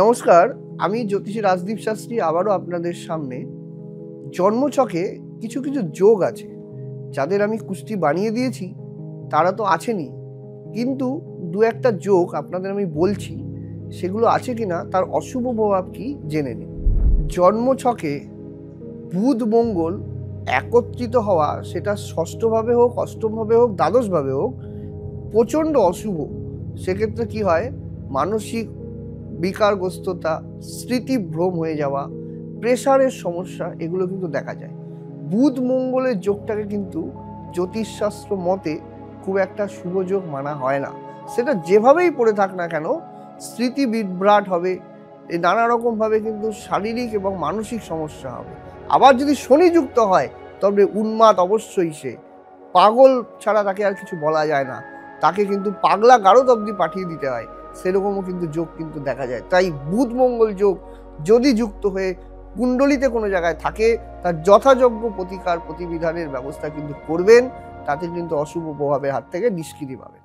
নমস্কার, আমি জ্যোতিষী রাজদীপ শাস্ত্রী আবারও আপনাদের সামনে। জন্মছকে কিছু কিছু যোগ আছে, যাদের আমি কুষ্টি বানিয়ে দিয়েছি তারা তো আছেনই, কিন্তু দু একটা যোগ আপনাদের আমি বলছি, সেগুলো আছে কিনা তার অশুভ প্রভাব কি জেনে নিন। জন্মছকে বুধ মঙ্গল একত্রিত হওয়া, সেটা ষষ্ঠভাবে হোক, অষ্টমভাবে হোক, দ্বাদশভাবে হোক, প্রচণ্ড অশুভ। সেক্ষেত্রে কি হয়, মানসিক বিকারগ্রস্ততা, স্মৃতিভ্রম হয়ে যাওয়া, প্রেশারের সমস্যা, এগুলো কিন্তু দেখা যায়। বুধ মঙ্গলের যোগটাকে কিন্তু জ্যোতিষশাস্ত্র মতে খুব একটা শুভ যোগ মানা হয় না। সেটা যেভাবেই পড়ে থাক না কেন, স্মৃতি বিভ্রাট হবে, নানা রকমভাবে কিন্তু শারীরিক এবং মানসিক সমস্যা হবে। আবার যদি শনি যুক্ত হয়, তবে উন্মাদ অবশ্যই সে, পাগল ছাড়া তাকে আর কিছু বলা যায় না, তাকে কিন্তু পাগলা গারদ অবধি পাঠিয়ে দিতে হয়, সেরকমও কিন্তু যোগ কিন্তু দেখা যায়। তাই বুধ মঙ্গল যোগ যদি যুক্ত হয়ে কুণ্ডলিতে কোনো জায়গায় থাকে, তার যথাযোগ্য প্রতিকার প্রতিবিধানের ব্যবস্থা কিন্তু করবেন, তাতে কিন্তু অশুভ প্রভাবের হাত থেকে নিষ্কৃতি পাবেন।